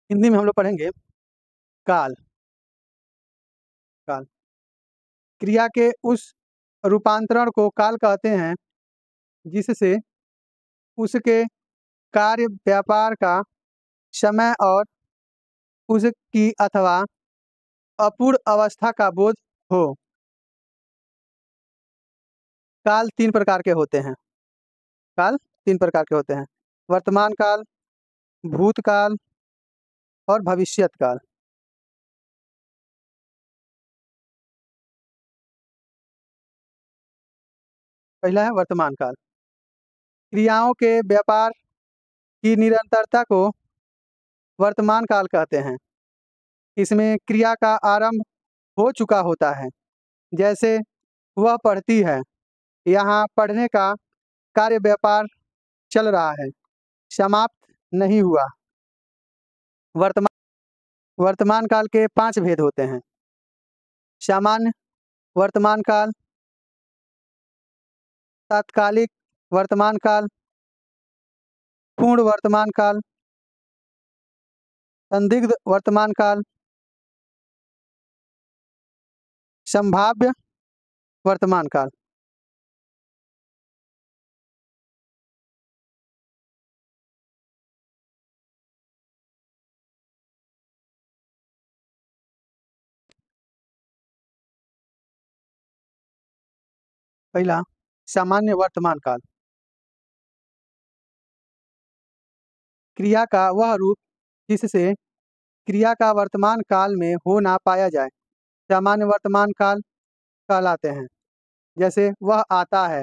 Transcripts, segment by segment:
हिंदी में हम लोग पढ़ेंगे काल। काल क्रिया के उस रूपांतरण को काल कहते हैं जिससे उसके कार्य व्यापार का समय और उसकी अथवा अपूर्ण अवस्था का बोध हो। काल तीन प्रकार के होते हैं। काल तीन प्रकार के होते हैं: वर्तमान काल, भूतकाल और भविष्यत काल। पहला है वर्तमान काल। क्रियाओं के व्यापार की निरंतरता को वर्तमान काल कहते हैं। इसमें क्रिया का आरंभ हो चुका होता है, जैसे वह पढ़ती है, यहाँ पढ़ने का कार्य व्यापार चल रहा है, समाप्त नहीं हुआ। वर्तमान काल के 5 भेद होते हैं: सामान्य वर्तमान काल, तात्कालिक वर्तमान काल, पूर्ण वर्तमान काल, संदिग्ध वर्तमान काल, संभाव्य वर्तमान काल। पहला सामान्य वर्तमान काल। क्रिया का वह रूप जिससे क्रिया का वर्तमान काल में हो ना पाया जाए सामान्य वर्तमान काल कहलाते हैं। जैसे वह आता है,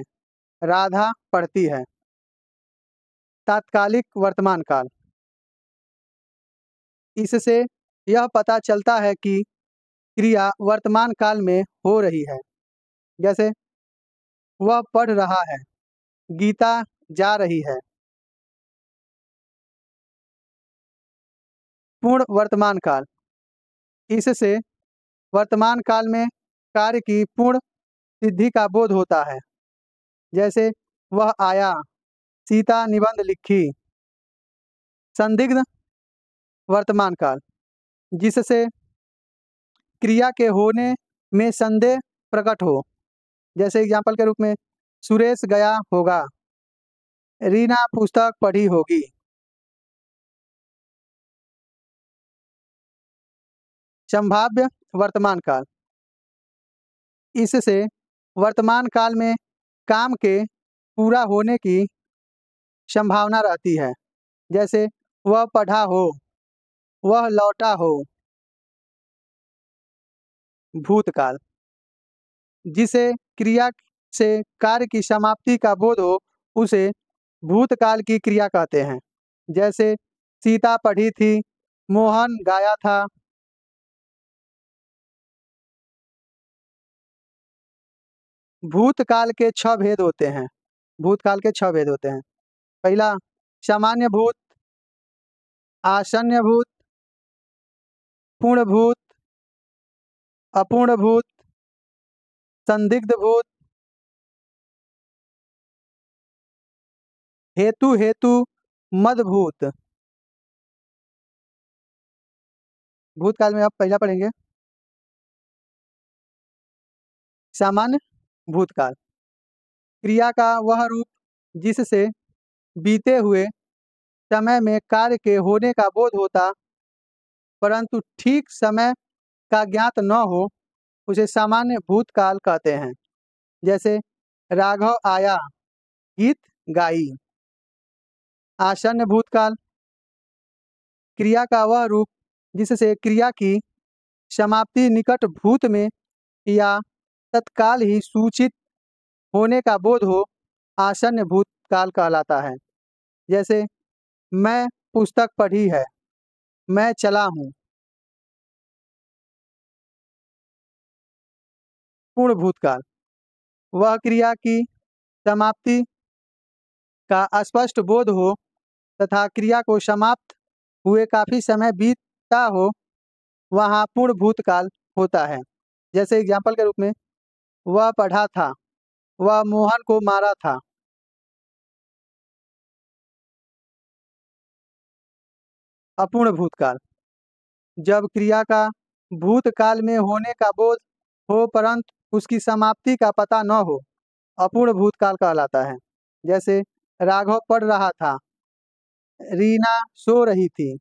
राधा पढ़ती है। तात्कालिक वर्तमान काल, इससे यह पता चलता है कि क्रिया वर्तमान काल में हो रही है। जैसे वह पढ़ रहा है, गीता जा रही है। पूर्ण वर्तमान काल, इससे वर्तमान काल में कार्य की पूर्ण सिद्धि का बोध होता है। जैसे वह आया, सीता निबंध लिखी। संदिग्ध वर्तमान काल, जिससे क्रिया के होने में संदेह प्रकट हो। जैसे एग्जाम्पल के रूप में सुरेश गया होगा, रीना पुस्तक पढ़ी होगी। संभाव्य वर्तमान काल, इससे वर्तमान काल में काम के पूरा होने की संभावना रहती है। जैसे वह पढ़ा हो, वह लौटा हो। भूतकाल, जिसे क्रिया से कार्य की समाप्ति का बोध हो उसे भूतकाल की क्रिया कहते हैं। जैसे सीता पढ़ी थी, मोहन गाया था। भूतकाल के 6 भेद होते हैं। भूतकाल के 6 भेद होते हैं। पहला सामान्य भूत, आसन्न भूत, पूर्ण भूत, अपूर्ण भूत, संदिग्ध भूत, हेतु हेतु मद भूत। भूतकाल में आप पहला पढ़ेंगे सामान्य भूतकाल। क्रिया का वह रूप जिससे बीते हुए समय में कार्य के होने का बोध होता परंतु ठीक समय का ज्ञात न हो उसे सामान्य भूतकाल कहते हैं। जैसे राघव आया, गीत गाई। आसन्न भूतकाल, क्रिया का वह रूप जिससे क्रिया की समाप्ति निकट भूत में या तत्काल ही सूचित होने का बोध हो आसन्न भूतकाल कहलाता है। जैसे मैं पुस्तक पढ़ी है, मैं चला हूँ। पूर्ण भूतकाल, वह क्रिया की समाप्ति का स्पष्ट बोध हो तथा क्रिया को समाप्त हुए काफी समय बीतता हो, वहाँ पूर्ण भूतकाल होता है। जैसे एग्जाम्पल के रूप में वह पढ़ा था, वह मोहन को मारा था। अपूर्ण भूतकाल, जब क्रिया का भूतकाल में होने का बोध हो परंतु उसकी समाप्ति का पता न हो, अपूर्ण भूतकाल कहलाता है। जैसे राघव पढ़ रहा था, रीना सो रही थी।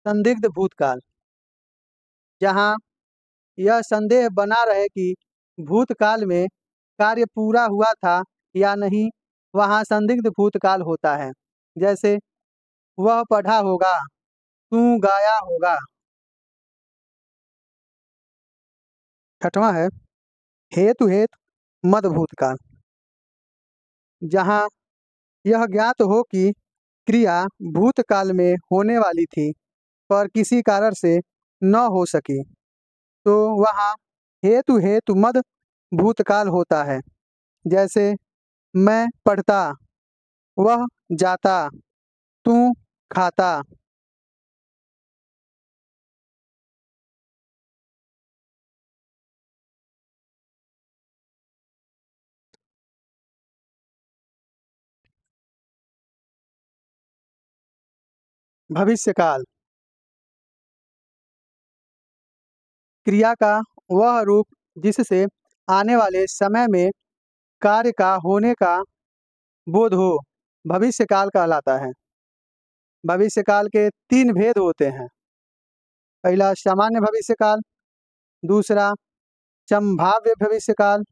संदिग्ध भूतकाल, जहाँ यह संदेह बना रहे कि भूतकाल में कार्य पूरा हुआ था या नहीं, वहाँ संदिग्ध भूतकाल होता है। जैसे वह पढ़ा होगा, तू गाया होगा। छठवां है हेतु हेतु मद भूतकाल, जहाँ यह ज्ञात हो कि क्रिया भूतकाल में होने वाली थी पर किसी कारण से न हो सकी, तो वहाँ हेतु हेतु मद भूतकाल होता है। जैसे मैं पढ़ता, वह जाता, तू खाता। भविष्यकाल, क्रिया का वह रूप जिससे आने वाले समय में कार्य का होने का बोध हो, भविष्यकाल कहलाता है। भविष्यकाल के तीन भेद होते हैं। पहला सामान्य भविष्यकाल, दूसरा संभाव्य भविष्यकाल,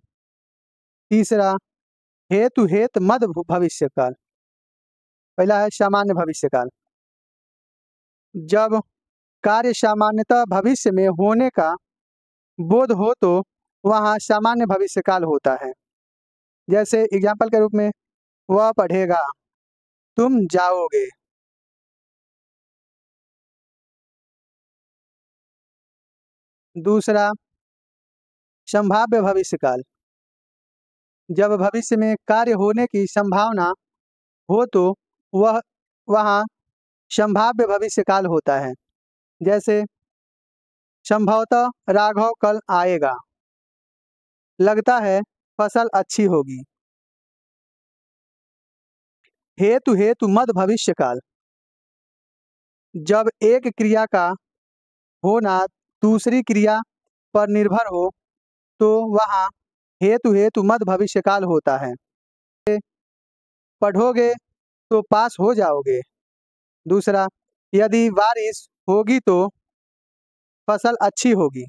तीसरा हेतु हेतु मद भविष्यकाल। पहला है सामान्य भविष्यकाल। जब कार्य सामान्यतः भविष्य में होने का बोध हो तो वहाँ सामान्य भविष्यकाल होता है। जैसे एग्जाम्पल के रूप में वह पढ़ेगा, तुम जाओगे। दूसरा संभाव्य भविष्यकाल, जब भविष्य में कार्य होने की संभावना हो तो वह वहाँ संभाव्य भविष्यकाल होता है। जैसे संभवतः राघव कल आएगा, लगता है फसल अच्छी होगी। हेतु हेतु मद भविष्यकाल, जब एक क्रिया का होना दूसरी क्रिया पर निर्भर हो तो वहाँ हेतु हेतु मद भविष्यकाल होता है। पढ़ोगे तो पास हो जाओगे। दूसरा, यदि बारिश होगी तो फसल अच्छी होगी।